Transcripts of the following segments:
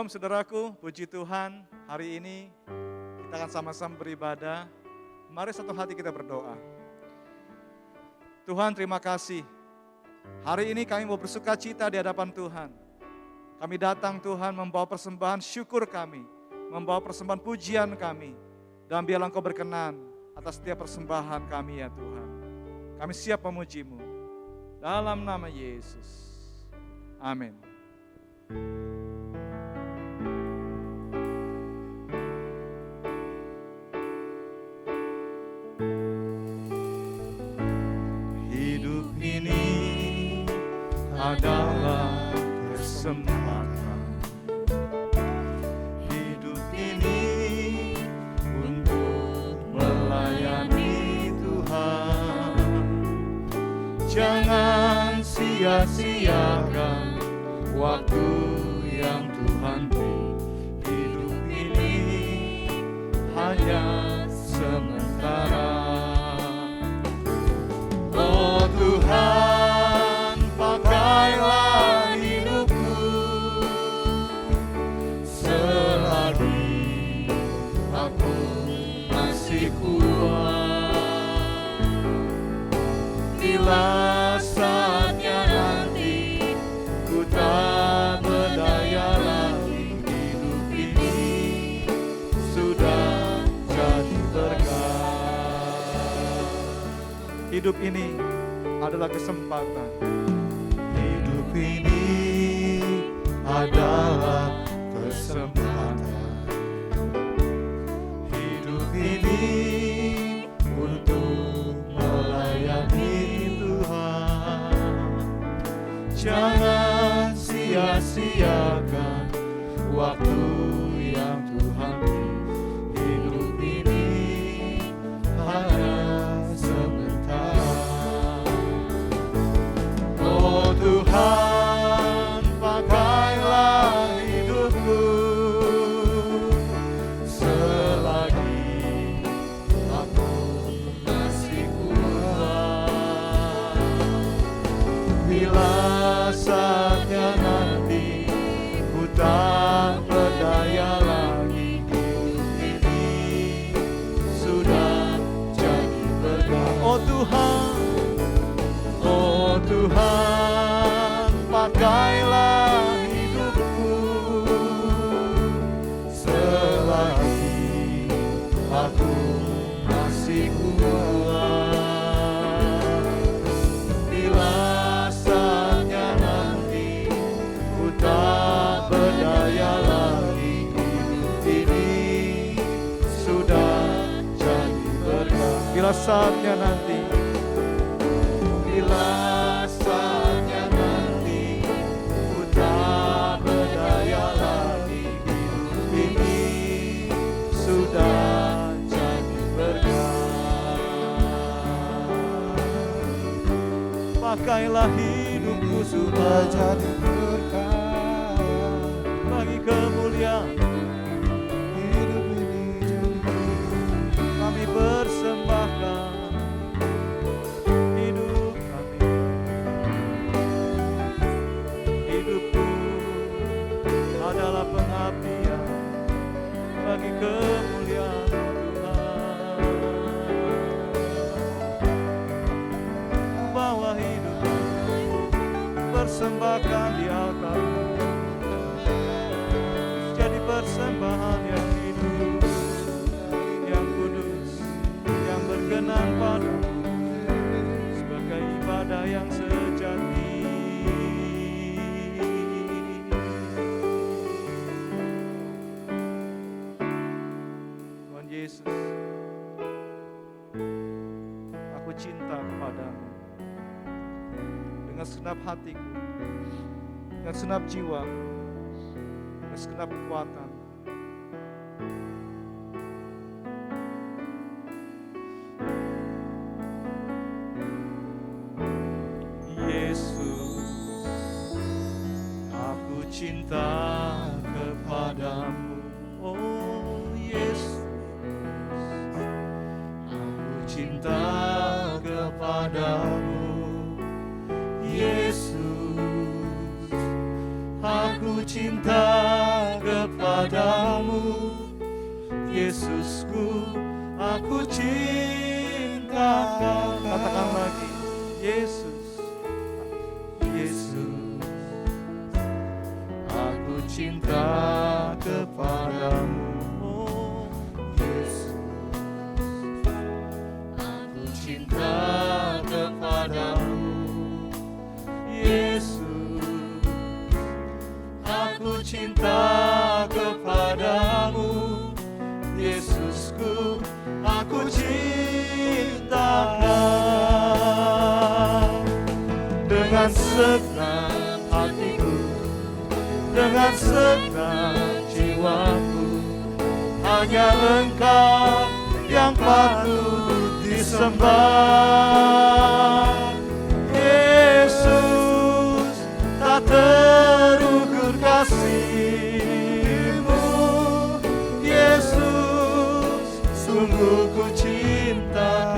Shalom saudaraku, puji Tuhan, hari ini kita akan sama-sama beribadah. Mari satu hati kita berdoa. Tuhan, terima kasih. Hari ini kami mau bersuka cita di hadapan Tuhan. Kami datang Tuhan membawa persembahan syukur kami, membawa persembahan pujian kami. Dan biarlah Engkau berkenan atas setiap persembahan kami ya Tuhan. Kami siap memuji-Mu. Dalam nama Yesus. Amin. Hidup ini adalah kesempatan. Hidup ini untuk melayani Tuhan. Jangan sia-siakan waktu yang Tuhan beri. Hidup ini hanya sementara. Oh Tuhan, pakailah hidupku selagi aku masih kuat. Bila saatnya nanti ku tak berdaya lagi, hidup ini sudah jadi berkah. Hidup ini adalah kesempatan. Hidup ini adalah kesempatan. Hidup ini untuk melayani Tuhan. Jangan sia-siakan waktu yang Tuhan beri. Hidup ini hanya sementara. Oh Tuhan, pakailah hidupku selagi aku masih kuat. Bila saatnya nanti ku tak berdaya lagi, hidup ini sudah jadi berkah. Oh Tuhan, pakailah hidupku selagi aku masih kuat. Bila saatnya nanti ku tak berdaya lagi, hidup ini sudah jadi berkah. Bila saatnya nanti, bila saatnya nanti ku tak berdaya lagi, hidup ini sudah jadi berkah. Pakailah hidupku sudah jadi berkah bagi kemuliaan. Hidup ini kami persembahkan. Adalah pengabdian bagi kemuliaan Tuhan. Bawa hidup persembahkan di altar, jadi persembahan yang hidup, yang kudus, yang berkenan padamu, sebagai ibadah yang sejati. Yesus, aku cinta kepadamu dengan segenap hatiku, dengan segenap jiwa, dengan segenap kekuatan. Yesus, aku cinta kepadamu. Oh Yesus, cinta kepadamu. Yesus, aku cinta kepadamu. Yesusku, aku cinta. Katakan lagi, Yesus, Yesus, aku cinta kepadamu. Oh, Yesus, aku cinta kepadamu. Yesus, aku cinta kepadamu. Yesusku, aku cinta. Dengan segenap hatiku, dengan segenap jiwaku, hanya Engkau yang patut disembah. Yesus, tak terukur kasih-Mu. Yesus, sungguh ku cinta.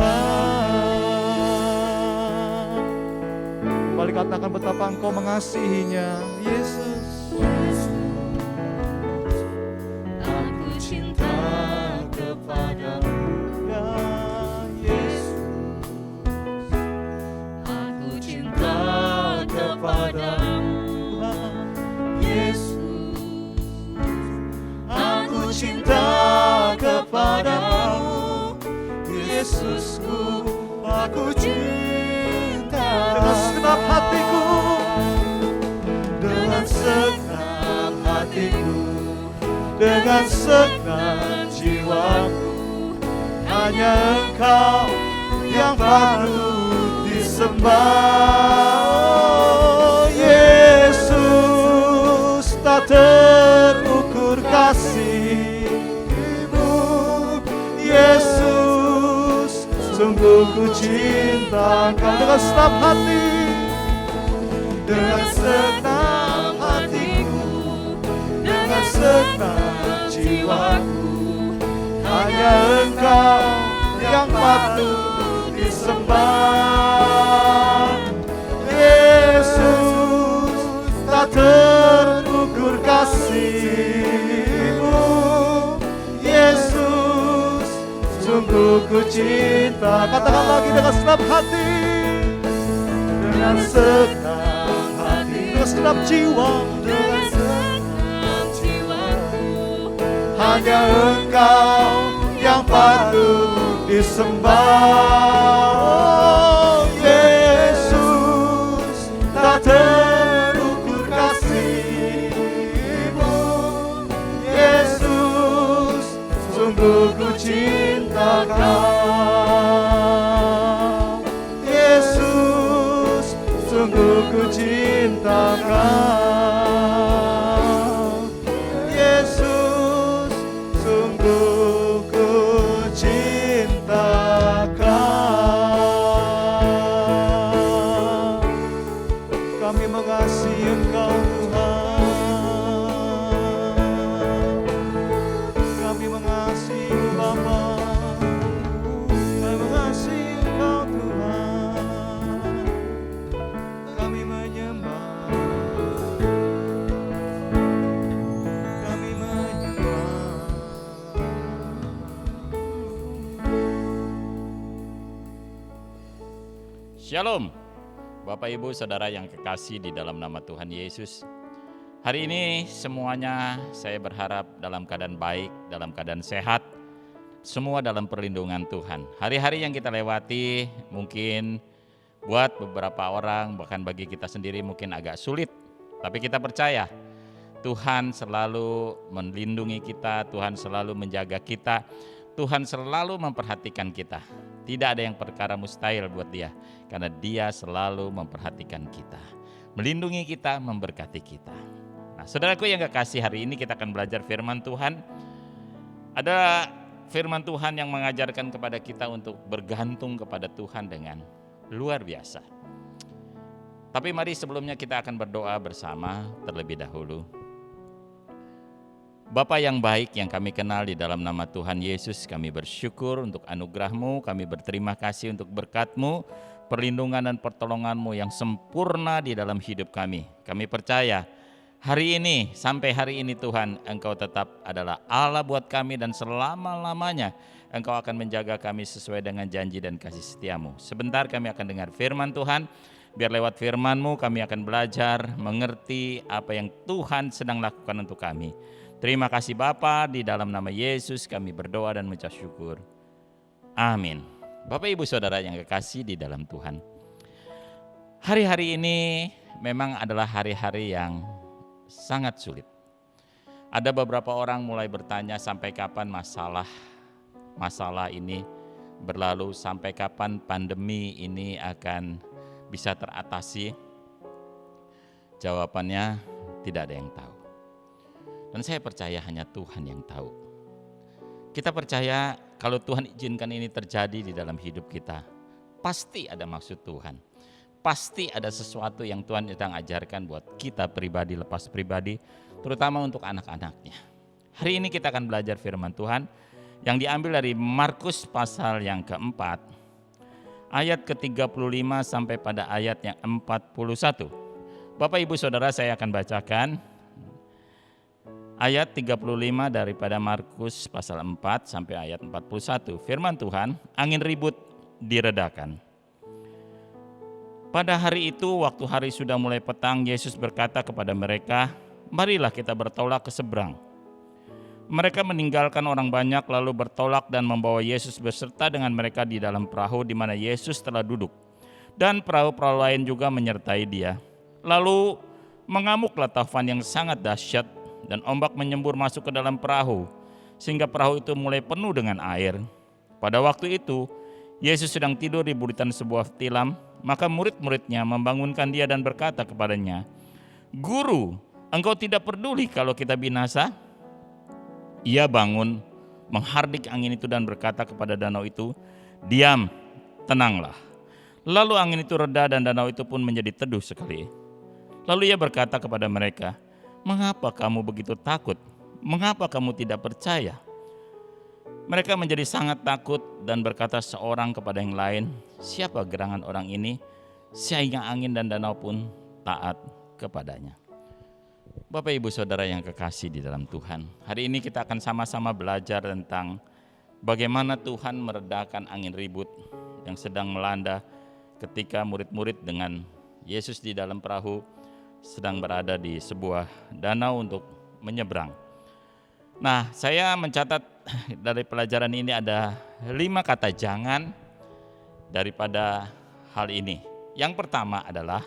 Kembali katakan betapa Engkau mengasihinya. Yesus, aku cinta kepadamu. Ya Yesus, aku cinta kepadamu. Yesus, aku cinta kepadamu. Yesusku, aku cinta. Dengan segenap hatiku, dengan segenap hatiku, dengan segenap jiwaku, hanya Engkau yang patut disembah. Yesus, tak terukur kasih-Mu. Yesus, sungguh ku cinta Engkau dengan segenap hati, dengan segenap hatiku, dengan segenap jiwaku, hanya Engkau yang patut disembah. Yesus, tak terukur kasih-Mu. Yesus, sungguh ku cinta. Katakan lagi dengan segenap hati, dengan segenap hati, dengan segenap jiwa, dengan segenap jiwaku, hanya Engkau yang patut disembah. Yesus, tak terukur kasih-Mu. Yesus, sungguh ku cinta Kau. Yesus, sungguh ku cinta Kau. Yesus, sungguh ku cinta Kau. Kami mengasihi Engkau Tuhan. Kami mengasihi Bapa. Kami mengasihi Engkau Tuhan. Kami menyembah. Kami menyembah. Shalom, Bapak Ibu Saudara yang kekasih di dalam nama Tuhan Yesus. Hari ini semuanya saya berharap dalam keadaan baik, dalam keadaan sehat, semua dalam perlindungan Tuhan. Hari-hari yang kita lewati mungkin buat beberapa orang, bahkan bagi kita sendiri mungkin agak sulit. Tapi kita percaya Tuhan selalu melindungi kita, Tuhan selalu menjaga kita, Tuhan selalu memperhatikan kita. Tidak ada yang perkara mustahil buat Dia, karena Dia selalu memperhatikan kita, melindungi kita, memberkati kita. Nah, saudaraku yang kekasih, hari ini kita akan belajar firman Tuhan. Ada firman Tuhan yang mengajarkan kepada kita untuk bergantung kepada Tuhan dengan luar biasa. Tapi mari sebelumnya kita akan berdoa bersama terlebih dahulu. Bapa yang baik yang kami kenal, di dalam nama Tuhan Yesus kami bersyukur untuk anugerah-Mu, kami berterima kasih untuk berkat-Mu, perlindungan dan pertolongan-Mu yang sempurna di dalam hidup kami. Kami percaya Hari ini, sampai hari ini Tuhan, Engkau tetap adalah Allah buat kami dan selama-lamanya Engkau akan menjaga kami sesuai dengan janji dan kasih setiamu. Sebentar kami akan dengar firman Tuhan, biar lewat firman-Mu kami akan belajar, mengerti apa yang Tuhan sedang lakukan untuk kami. Terima kasih Bapa, di dalam nama Yesus kami berdoa dan mengucap syukur. Amin. Bapak Ibu Saudara yang kekasih di dalam Tuhan. Hari-hari ini memang adalah hari-hari yang sangat sulit. Ada beberapa orang mulai bertanya sampai kapan masalah ini berlalu, sampai kapan pandemi ini akan bisa teratasi. Jawabannya tidak ada yang tahu. Dan saya percaya hanya Tuhan yang tahu. Kita percaya kalau Tuhan izinkan ini terjadi di dalam hidup kita, pasti ada maksud Tuhan. Pasti ada sesuatu yang Tuhan sedang ajarkan buat kita pribadi, lepas pribadi, terutama untuk anak-anaknya. Hari ini kita akan belajar firman Tuhan yang diambil dari Markus pasal yang keempat, ayat ke-35 sampai pada ayat yang 41. Bapak Ibu Saudara, saya akan bacakan ayat 35 daripada Markus pasal 4 sampai ayat 41. Firman Tuhan, angin ribut diredakan. Pada hari itu, waktu hari sudah mulai petang, Yesus berkata kepada mereka, marilah kita bertolak ke seberang. Mereka meninggalkan orang banyak lalu bertolak dan membawa Yesus beserta dengan mereka di dalam perahu di mana Yesus telah duduk. Dan perahu-perahu lain juga menyertai dia. Lalu mengamuklah taufan yang sangat dahsyat dan ombak menyembur masuk ke dalam perahu sehingga perahu itu mulai penuh dengan air. Pada waktu itu, Yesus sedang tidur di buritan sebuah tilam. Maka murid-muridnya membangunkan dia dan berkata kepadanya, Guru, engkau tidak peduli kalau kita binasa? Ia bangun, menghardik angin itu dan berkata kepada danau itu, diam, tenanglah. Lalu angin itu reda dan danau itu pun menjadi teduh sekali. Lalu ia berkata kepada mereka, mengapa kamu begitu takut? Mengapa kamu tidak percaya? Mereka menjadi sangat takut dan berkata seorang kepada yang lain, siapa gerangan orang ini sehingga angin dan danau pun taat kepadanya. Bapak Ibu Saudara yang kekasih di dalam Tuhan, hari ini kita akan sama-sama belajar tentang bagaimana Tuhan meredakan angin ribut yang sedang melanda ketika murid-murid dengan Yesus di dalam perahu sedang berada di sebuah danau untuk menyeberang. Nah, saya mencatat dari pelajaran ini ada 5 kata jangan daripada hal ini. Yang pertama adalah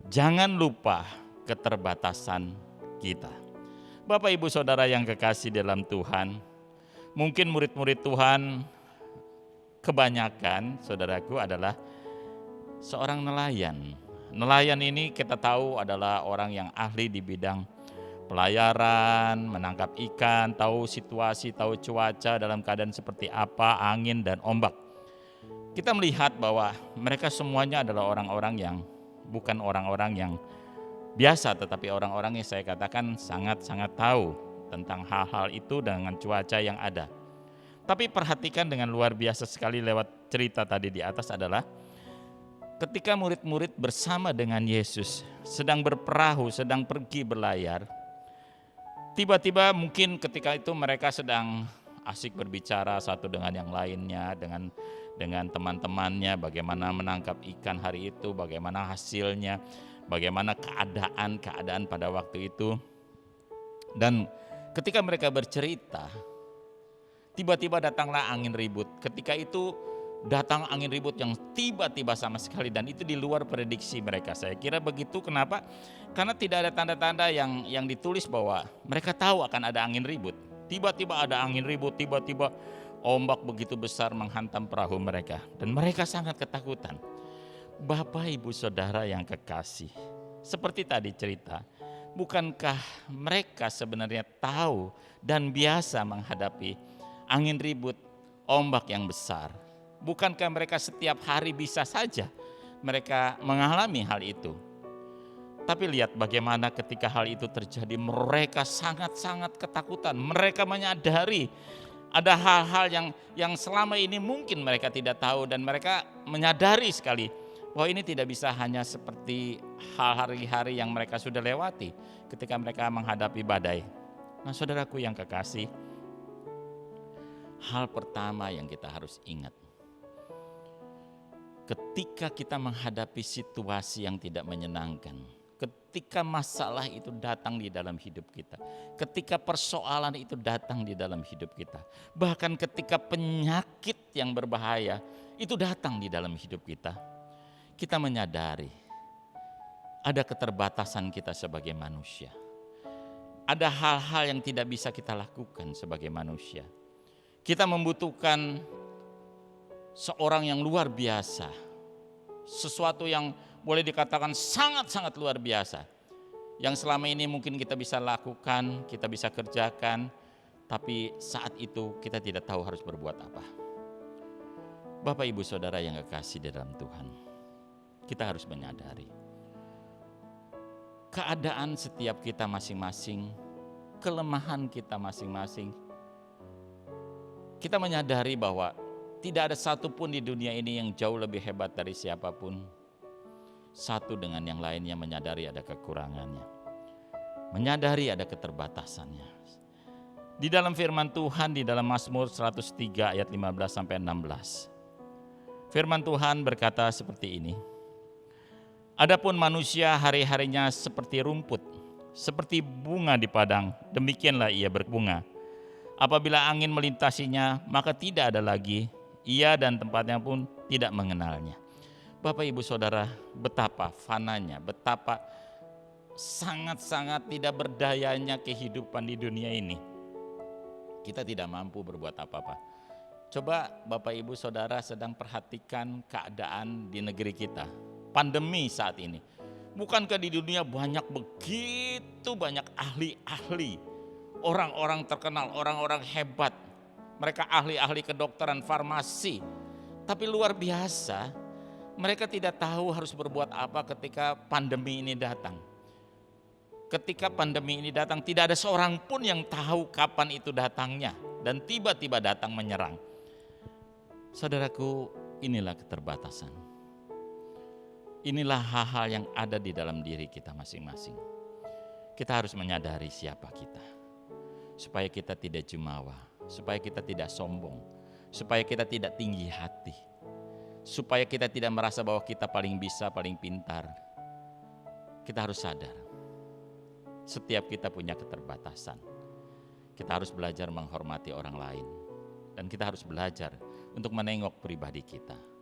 jangan lupa keterbatasan kita. Bapak Ibu Saudara yang kekasih dalam Tuhan, mungkin murid-murid Tuhan kebanyakan saudaraku adalah seorang nelayan. Nelayan ini kita tahu adalah orang yang ahli di bidang pelayaran, menangkap ikan, tahu situasi, tahu cuaca dalam keadaan seperti apa, angin dan ombak. Kita melihat bahwa mereka semuanya adalah orang-orang yang bukan orang-orang yang biasa, tetapi orang-orang yang saya katakan sangat-sangat tahu tentang hal-hal itu dengan cuaca yang ada. Tapi perhatikan dengan luar biasa sekali lewat cerita tadi di atas adalah ketika murid-murid bersama dengan Yesus sedang berperahu, sedang pergi berlayar, tiba-tiba mungkin ketika itu mereka sedang asik berbicara satu dengan yang lainnya, dengan teman-temannya, bagaimana menangkap ikan hari itu, bagaimana hasilnya, bagaimana keadaan pada waktu itu. Dan ketika mereka bercerita, tiba-tiba datanglah angin ribut. Ketika itu datang angin ribut yang tiba-tiba sama sekali dan itu di luar prediksi mereka. Saya kira begitu. Kenapa? Karena tidak ada tanda-tanda yang ditulis bahwa mereka tahu akan ada angin ribut. Tiba-tiba ada angin ribut, tiba-tiba ombak begitu besar menghantam perahu mereka dan mereka sangat ketakutan. Bapak Ibu Saudara yang kekasih, seperti tadi cerita, bukankah mereka sebenarnya tahu dan biasa menghadapi angin ribut, ombak yang besar? Bukankah mereka setiap hari bisa saja mereka mengalami hal itu? Tapi lihat bagaimana ketika hal itu terjadi, mereka sangat-sangat ketakutan. Mereka menyadari ada hal-hal yang selama ini mungkin mereka tidak tahu dan mereka menyadari sekali Bahwa ini tidak bisa hanya seperti hal hari-hari yang mereka sudah lewati ketika mereka menghadapi badai. Nah, saudaraku yang kekasih, hal pertama yang kita harus ingat, ketika kita menghadapi situasi yang tidak menyenangkan, ketika masalah itu datang di dalam hidup kita, ketika persoalan itu datang di dalam hidup kita, bahkan ketika penyakit yang berbahaya itu datang di dalam hidup kita, kita menyadari ada keterbatasan kita sebagai manusia. Ada hal-hal yang tidak bisa kita lakukan sebagai manusia. Kita membutuhkan seorang yang luar biasa, sesuatu yang boleh dikatakan sangat-sangat luar biasa, yang selama ini mungkin kita bisa lakukan, kita bisa kerjakan, tapi saat itu kita tidak tahu harus berbuat apa. Bapak Ibu Saudara yang kekasih di dalam Tuhan, kita harus menyadari keadaan setiap kita masing-masing, kelemahan kita masing-masing. Kita menyadari bahwa tidak ada satupun di dunia ini yang jauh lebih hebat dari siapapun. Satu dengan yang lainnya menyadari ada kekurangannya, menyadari ada keterbatasannya. Di dalam firman Tuhan di dalam Mazmur 103 ayat 15-16. Firman Tuhan berkata seperti ini. Adapun manusia hari-harinya seperti rumput, seperti bunga di padang, demikianlah ia berbunga. Apabila angin melintasinya, maka tidak ada lagi, ia dan tempatnya pun tidak mengenalnya. Bapak Ibu Saudara, betapa fananya, betapa sangat-sangat tidak berdayanya kehidupan di dunia ini. Kita tidak mampu berbuat apa-apa. Coba Bapak Ibu Saudara sedang perhatikan keadaan di negeri kita. Pandemi saat ini. Bukankah di dunia begitu banyak ahli-ahli, orang-orang terkenal, orang-orang hebat. Mereka ahli-ahli kedokteran, farmasi. Tapi luar biasa, mereka tidak tahu harus berbuat apa ketika pandemi ini datang. Ketika pandemi ini datang, tidak ada seorang pun yang tahu kapan itu datangnya. Dan tiba-tiba datang menyerang. Saudaraku, inilah keterbatasan. Inilah hal-hal yang ada di dalam diri kita masing-masing. Kita harus menyadari siapa kita. Supaya kita tidak jumawa, supaya kita tidak sombong, supaya kita tidak tinggi hati. Supaya kita tidak merasa bahwa kita paling bisa, paling pintar. Kita harus sadar, setiap kita punya keterbatasan. Kita harus belajar menghormati orang lain. Dan kita harus belajar untuk menengok pribadi kita.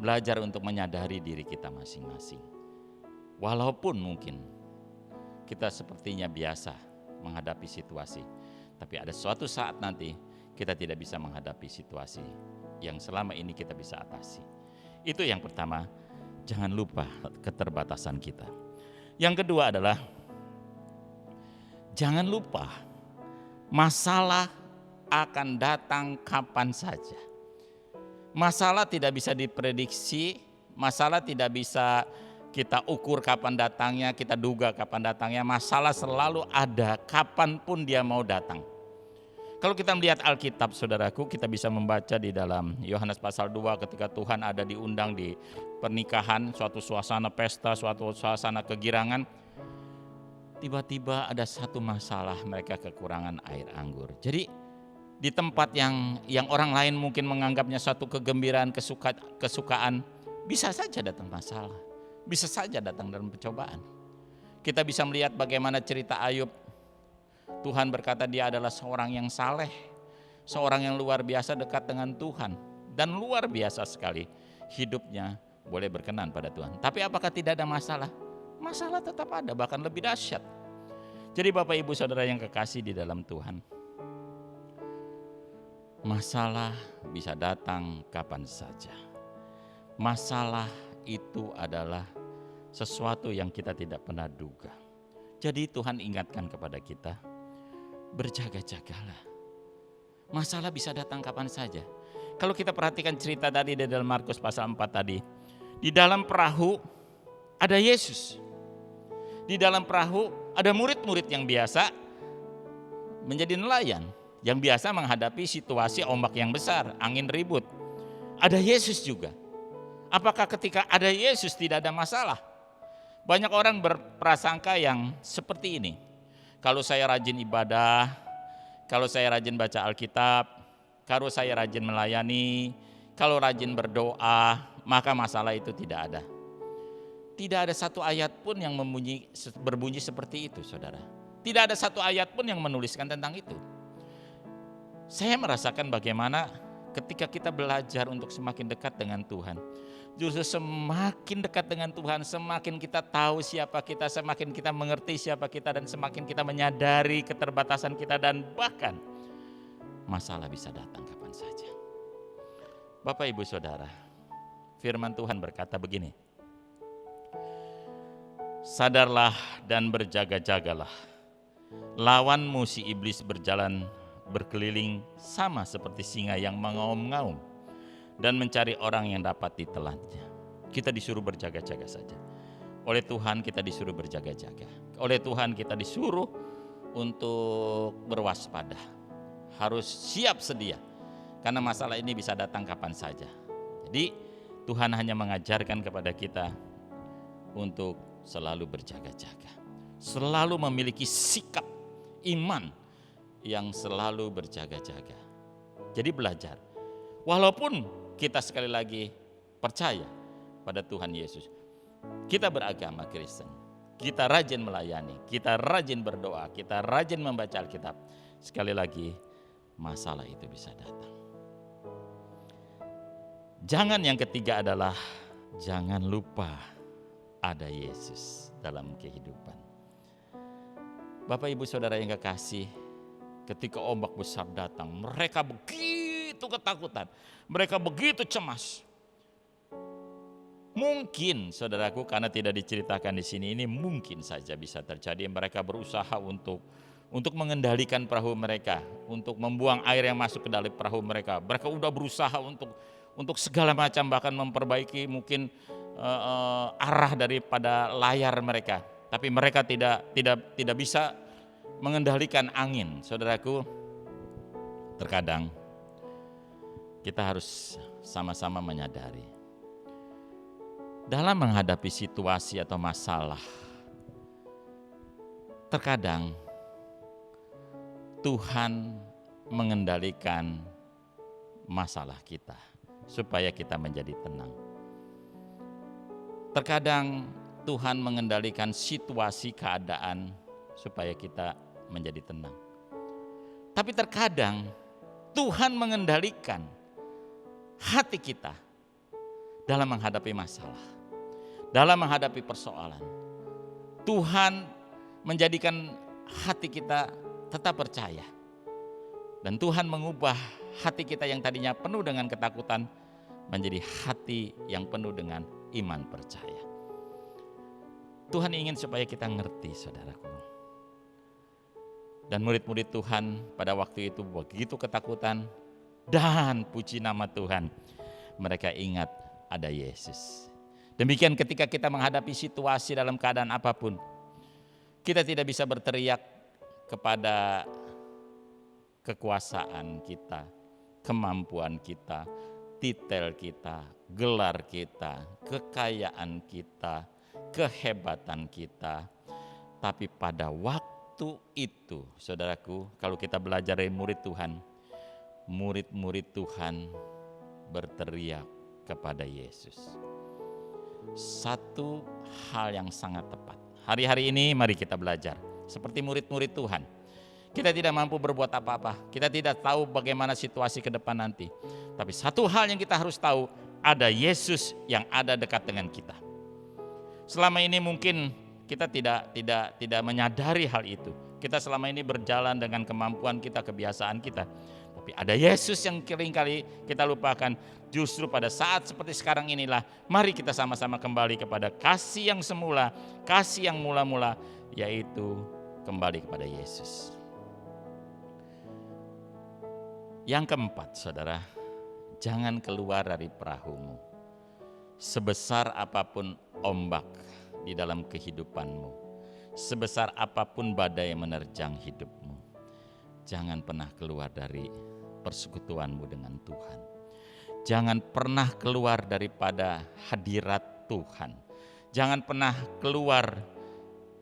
Belajar untuk menyadari diri kita masing-masing. Walaupun mungkin kita sepertinya biasa menghadapi situasi, tapi ada suatu saat nanti kita tidak bisa menghadapi situasi yang selama ini kita bisa atasi. Itu yang pertama, jangan lupa keterbatasan kita. Yang kedua adalah jangan lupa masalah akan datang kapan saja. Masalah tidak bisa diprediksi, masalah tidak bisa kita ukur kapan datangnya, kita duga kapan datangnya. Masalah selalu ada kapanpun dia mau datang. Kalau kita melihat Alkitab, saudaraku, kita bisa membaca di dalam Yohanes pasal 2 ketika Tuhan ada diundang di pernikahan, suatu suasana pesta, suatu suasana kegirangan. Tiba-tiba ada satu masalah, mereka kekurangan air anggur. Jadi di tempat yang orang lain mungkin menganggapnya suatu kegembiraan, kesukaan, bisa saja datang masalah, bisa saja datang dalam pencobaan. Kita bisa melihat bagaimana cerita Ayub. Tuhan berkata dia adalah seorang yang saleh, seorang yang luar biasa dekat dengan Tuhan, dan luar biasa sekali hidupnya boleh berkenan pada Tuhan. Tapi apakah tidak ada masalah? Masalah tetap ada, bahkan lebih dahsyat. Jadi Bapak Ibu Saudara yang kekasih di dalam Tuhan, masalah bisa datang kapan saja. Masalah itu adalah sesuatu yang kita tidak pernah duga. Jadi Tuhan ingatkan kepada kita, berjaga-jagalah. Masalah bisa datang kapan saja. Kalau kita perhatikan cerita tadi di dalam Markus pasal 4 tadi, di dalam perahu ada Yesus. Di dalam perahu ada murid-murid yang biasa menjadi nelayan, yang biasa menghadapi situasi ombak yang besar, angin ribut. Ada Yesus juga. Apakah ketika ada Yesus tidak ada masalah? Banyak orang berprasangka yang seperti ini. Kalau saya rajin ibadah, kalau saya rajin baca Alkitab, kalau saya rajin melayani, kalau rajin berdoa, maka masalah itu tidak ada. Tidak ada satu ayat pun yang berbunyi seperti itu, saudara. Tidak ada satu ayat pun yang menuliskan tentang itu. Saya merasakan bagaimana ketika kita belajar untuk semakin dekat dengan Tuhan, justru semakin dekat dengan Tuhan, semakin kita tahu siapa kita, semakin kita mengerti siapa kita, dan semakin kita menyadari keterbatasan kita, dan bahkan masalah bisa datang kapan saja. Bapak, Ibu, Saudara, firman Tuhan berkata begini, sadarlah dan berjaga-jagalah, lawanmu si iblis berjalan berkeliling sama seperti singa yang mengaum-ngaum dan mencari orang yang dapat ditelannya. Kita disuruh berjaga-jaga saja. Oleh Tuhan kita disuruh berjaga-jaga. Oleh Tuhan kita disuruh untuk berwaspada. Harus siap sedia. Karena masalah ini bisa datang kapan saja. Jadi Tuhan hanya mengajarkan kepada kita untuk selalu berjaga-jaga. Selalu memiliki sikap iman yang selalu berjaga-jaga. Jadi belajar. Walaupun kita sekali lagi percaya pada Tuhan Yesus, kita beragama Kristen, kita rajin melayani, kita rajin berdoa, kita rajin membaca Alkitab, sekali lagi masalah itu bisa datang. Jangan yang ketiga adalah jangan lupa ada Yesus dalam kehidupan. Bapak, Ibu, Saudara yang kekasih, ketika ombak besar datang, mereka begitu ketakutan, mereka begitu cemas. Mungkin, saudaraku, karena tidak diceritakan di sini, ini mungkin saja bisa terjadi. Mereka berusaha untuk mengendalikan perahu mereka, untuk membuang air yang masuk ke dalam perahu mereka. Mereka udah berusaha untuk segala macam, bahkan memperbaiki mungkin arah daripada layar mereka. Tapi mereka tidak bisa mengendalikan angin. Saudaraku, terkadang kita harus sama-sama menyadari, dalam menghadapi situasi atau masalah, terkadang Tuhan mengendalikan masalah kita supaya kita menjadi tenang. Terkadang Tuhan mengendalikan situasi keadaan supaya kita menjadi tenang. Tapi terkadang Tuhan mengendalikan hati kita dalam menghadapi masalah, dalam menghadapi persoalan. Tuhan menjadikan hati kita tetap percaya. Dan Tuhan mengubah hati kita yang tadinya penuh dengan ketakutan menjadi hati yang penuh dengan iman percaya. Tuhan ingin supaya kita ngerti, saudaraku. Dan murid-murid Tuhan pada waktu itu begitu ketakutan, dan puji nama Tuhan, mereka ingat ada Yesus. Demikian ketika kita menghadapi situasi dalam keadaan apapun, kita tidak bisa berteriak kepada kekuasaan kita, kemampuan kita, titel kita, gelar kita, kekayaan kita, kehebatan kita. Tapi pada waktu itu, saudaraku, kalau kita belajar dari murid Tuhan, murid-murid Tuhan berteriak kepada Yesus. Satu hal yang sangat tepat. Hari-hari ini mari kita belajar seperti murid-murid Tuhan. Kita tidak mampu berbuat apa-apa. Kita tidak tahu bagaimana situasi ke depan nanti. Tapi satu hal yang kita harus tahu, ada Yesus yang ada dekat dengan kita. Selama ini mungkin kita tidak menyadari hal itu. Kita selama ini berjalan dengan kemampuan kita, kebiasaan kita. Tapi ada Yesus yang seringkali kita lupakan. Justru pada saat seperti sekarang inilah, mari kita sama-sama kembali kepada kasih yang semula, kasih yang mula-mula, yaitu kembali kepada Yesus. Yang keempat, saudara, jangan keluar dari perahumu. Sebesar apapun ombak di dalam kehidupanmu, sebesar apapun badai menerjang hidupmu, jangan pernah keluar dari persekutuanmu dengan Tuhan. Jangan pernah keluar daripada hadirat Tuhan. Jangan pernah keluar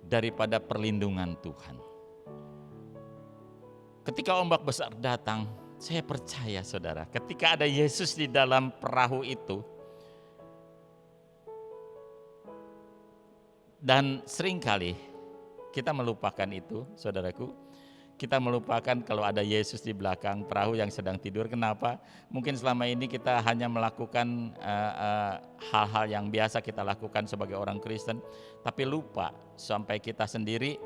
daripada perlindungan Tuhan. Ketika ombak besar datang, saya percaya saudara, ketika ada Yesus di dalam perahu itu, dan seringkali kita melupakan itu, saudaraku. Kita melupakan kalau ada Yesus di belakang perahu yang sedang tidur. Kenapa? Mungkin selama ini kita hanya melakukan hal-hal yang biasa kita lakukan sebagai orang Kristen, tapi lupa sampai kita sendiri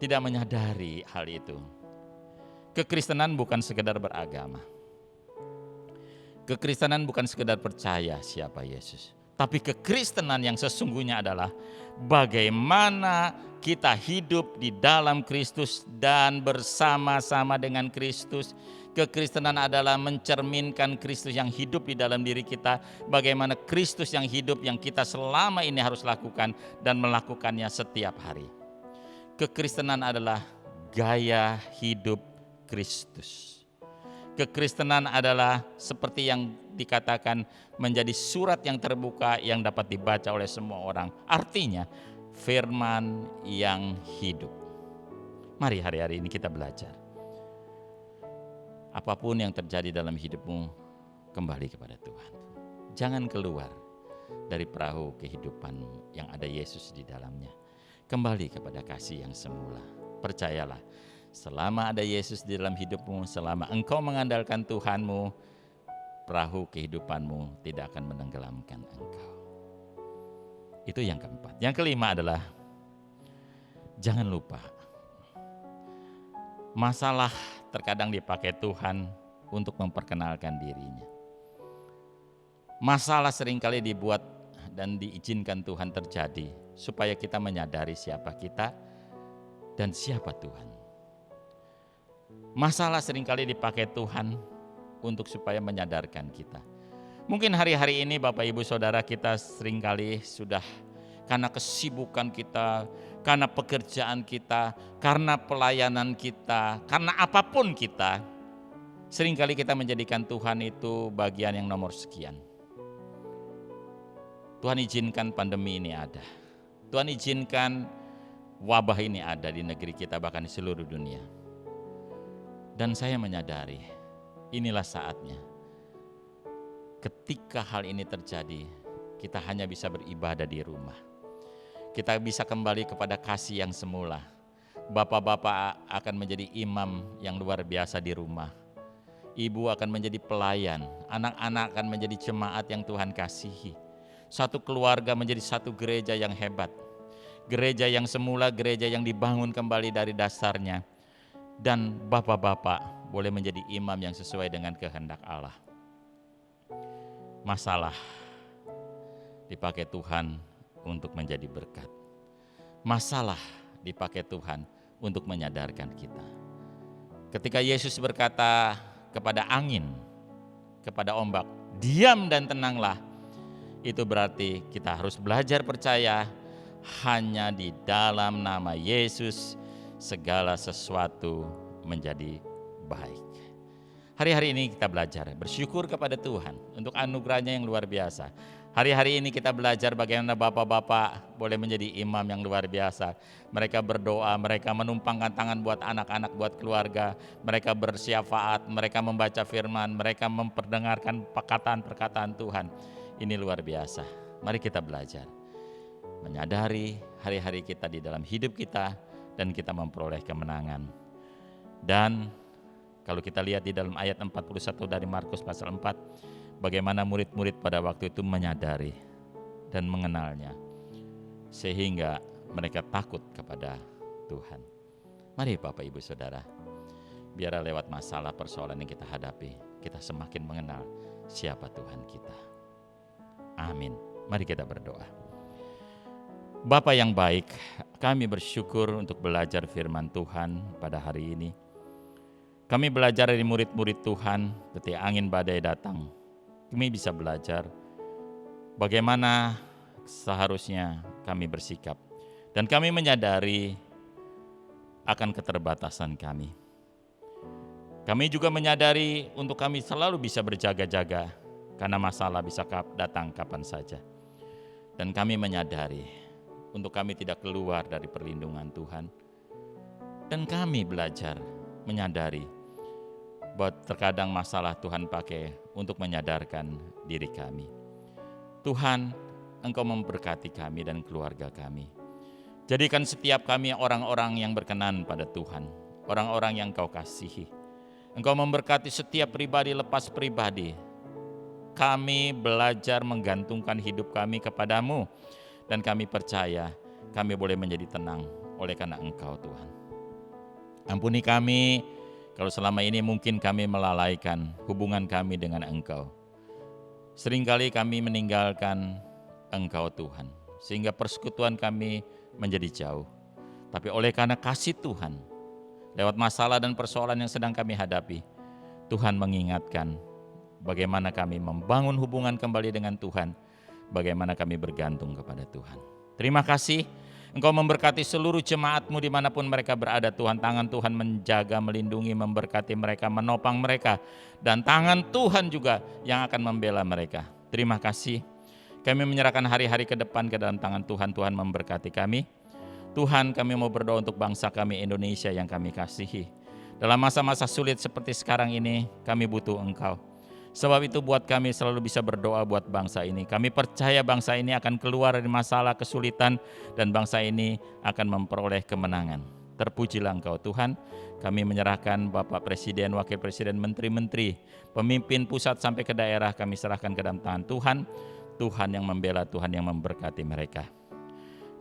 tidak menyadari hal itu. Kekristenan bukan sekedar beragama. Kekristenan bukan sekedar percaya siapa Yesus. Tapi kekristenan yang sesungguhnya adalah bagaimana kita hidup di dalam Kristus dan bersama-sama dengan Kristus. Kekristenan adalah mencerminkan Kristus yang hidup di dalam diri kita. Bagaimana Kristus yang hidup yang kita selama ini harus lakukan dan melakukannya setiap hari. Kekristenan adalah gaya hidup Kristus. Kekristenan adalah seperti yang dikatakan menjadi surat yang terbuka yang dapat dibaca oleh semua orang. Artinya firman yang hidup. Mari hari-hari ini kita belajar. Apapun yang terjadi dalam hidupmu, kembali kepada Tuhan. Jangan keluar dari perahu kehidupan yang ada Yesus di dalamnya. Kembali kepada kasih yang semula. Percayalah, selama ada Yesus di dalam hidupmu, selama engkau mengandalkan Tuhanmu, perahu kehidupanmu tidak akan menenggelamkan engkau. Itu yang keempat. Yang kelima adalah jangan lupa, masalah terkadang dipakai Tuhan untuk memperkenalkan dirinya. Masalah seringkali dibuat dan diizinkan Tuhan terjadi supaya kita menyadari siapa kita dan siapa Tuhan. Masalah seringkali dipakai Tuhan untuk supaya menyadarkan kita. Mungkin hari-hari ini Bapak Ibu Saudara kita seringkali sudah karena kesibukan kita, karena pekerjaan kita, karena pelayanan kita, karena apapun kita, seringkali kita menjadikan Tuhan itu bagian yang nomor sekian. Tuhan izinkan pandemi ini ada. Tuhan izinkan wabah ini ada di negeri kita, bahkan di seluruh dunia. Dan saya menyadari, inilah saatnya. Ketika hal ini terjadi, kita hanya bisa beribadah di rumah. Kita bisa kembali kepada kasih yang semula. Bapak-bapak akan menjadi imam yang luar biasa di rumah. Ibu akan menjadi pelayan. Anak-anak akan menjadi jemaat yang Tuhan kasihi. Satu keluarga menjadi satu gereja yang hebat. Gereja yang semula, gereja yang dibangun kembali dari dasarnya. Dan bapak-bapak boleh menjadi imam yang sesuai dengan kehendak Allah. Masalah dipakai Tuhan untuk menjadi berkat. Masalah dipakai Tuhan untuk menyadarkan kita. Ketika Yesus berkata kepada angin, kepada ombak, diam dan tenanglah, itu berarti kita harus belajar percaya hanya di dalam nama Yesus segala sesuatu menjadi baik. Hari-hari ini kita belajar bersyukur kepada Tuhan untuk anugerahnya yang luar biasa. Hari-hari ini kita belajar bagaimana bapak-bapak boleh menjadi imam yang luar biasa. Mereka berdoa, mereka menumpangkan tangan buat anak-anak, buat keluarga. Mereka bersyafaat, mereka membaca firman, mereka memperdengarkan perkataan-perkataan Tuhan. Ini luar biasa. Mari kita belajar. Menyadari hari-hari kita di dalam hidup kita dan kita memperoleh kemenangan. Dan kalau kita lihat di dalam ayat 41 dari Markus pasal 4, bagaimana murid-murid pada waktu itu menyadari dan mengenalnya, sehingga mereka takut kepada Tuhan. Mari Bapak Ibu Saudara, biarlah lewat masalah persoalan yang kita hadapi, kita semakin mengenal siapa Tuhan kita. Amin. Mari kita berdoa. Bapa yang baik, kami bersyukur untuk belajar firman Tuhan pada hari ini. Kami belajar dari murid-murid Tuhan ketika angin badai datang. Kami bisa belajar bagaimana seharusnya kami bersikap. Dan kami menyadari akan keterbatasan kami. Kami juga menyadari untuk kami selalu bisa berjaga-jaga karena masalah bisa datang kapan saja. Dan kami menyadari untuk kami tidak keluar dari perlindungan Tuhan. Dan kami belajar menyadari bahwa terkadang masalah Tuhan pakai untuk menyadarkan diri kami. Tuhan, Engkau memberkati kami dan keluarga kami. Jadikan setiap kami orang-orang yang berkenan pada Tuhan, orang-orang yang Engkau kasihi. Engkau memberkati setiap pribadi lepas pribadi. Kami belajar menggantungkan hidup kami kepadamu, dan kami percaya kami boleh menjadi tenang oleh karena Engkau Tuhan. Ampuni kami kalau selama ini mungkin kami melalaikan hubungan kami dengan Engkau. Seringkali kami meninggalkan Engkau Tuhan, sehingga persekutuan kami menjadi jauh. Tapi oleh karena kasih Tuhan, lewat masalah dan persoalan yang sedang kami hadapi, Tuhan mengingatkan bagaimana kami membangun hubungan kembali dengan Tuhan, bagaimana kami bergantung kepada Tuhan. Terima kasih, Engkau memberkati seluruh jemaat-Mu dimanapun mereka berada. Tuhan, tangan Tuhan menjaga, melindungi, memberkati mereka, menopang mereka, dan tangan Tuhan juga yang akan membela mereka. Terima kasih. Kami menyerahkan hari-hari ke depan ke dalam tangan Tuhan. Tuhan memberkati kami. Tuhan, kami mau berdoa untuk bangsa kami Indonesia yang kami kasihi. Dalam masa-masa sulit seperti sekarang ini, kami butuh Engkau. Sebab itu buat kami selalu bisa berdoa buat bangsa ini. Kami percaya bangsa ini akan keluar dari masalah kesulitan dan bangsa ini akan memperoleh kemenangan. Terpujilah Engkau Tuhan. Kami menyerahkan Bapak Presiden, Wakil Presiden, Menteri-Menteri, pemimpin pusat sampai ke daerah, kami serahkan ke dalam tangan Tuhan. Tuhan yang membela, Tuhan yang memberkati mereka.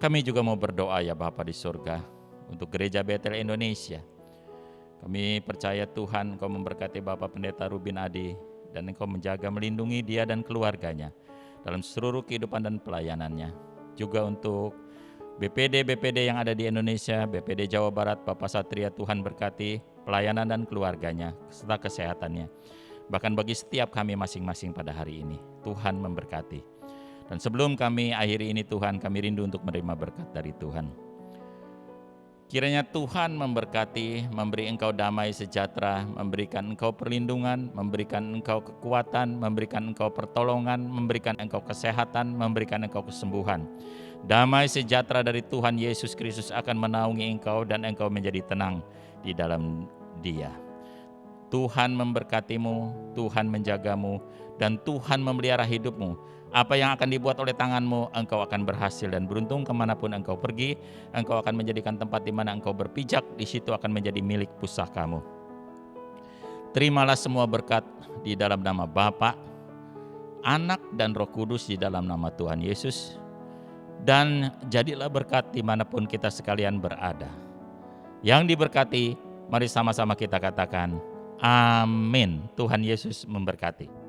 Kami juga mau berdoa ya Bapa di surga untuk Gereja Betel Indonesia. Kami percaya Tuhan Engkau memberkati Bapak Pendeta Rubin Adi dan Engkau menjaga melindungi dia dan keluarganya dalam seluruh kehidupan dan pelayanannya. Juga untuk BPD yang ada di Indonesia, BPD Jawa Barat, Bapak Satria, Tuhan berkati pelayanan dan keluarganya serta kesehatannya. Bahkan bagi setiap kami masing-masing pada hari ini, Tuhan memberkati. Dan sebelum kami akhiri ini Tuhan, kami rindu untuk menerima berkat dari Tuhan. Kiranya Tuhan memberkati, memberi Engkau damai sejahtera, memberikan Engkau perlindungan, memberikan Engkau kekuatan, memberikan Engkau pertolongan, memberikan Engkau kesehatan, memberikan Engkau kesembuhan. Damai sejahtera dari Tuhan Yesus Kristus akan menaungi Engkau dan Engkau menjadi tenang di dalam Dia. Tuhan memberkatimu, Tuhan menjagamu, dan Tuhan memelihara hidupmu. Apa yang akan dibuat oleh tanganmu, engkau akan berhasil dan beruntung kemanapun engkau pergi. Engkau akan menjadikan tempat di mana engkau berpijak, di situ akan menjadi milik pusakamu. Terimalah semua berkat di dalam nama Bapa, Anak, dan Roh Kudus di dalam nama Tuhan Yesus. Dan jadilah berkat dimanapun kita sekalian berada. Yang diberkati, mari sama-sama kita katakan, amin. Tuhan Yesus memberkati.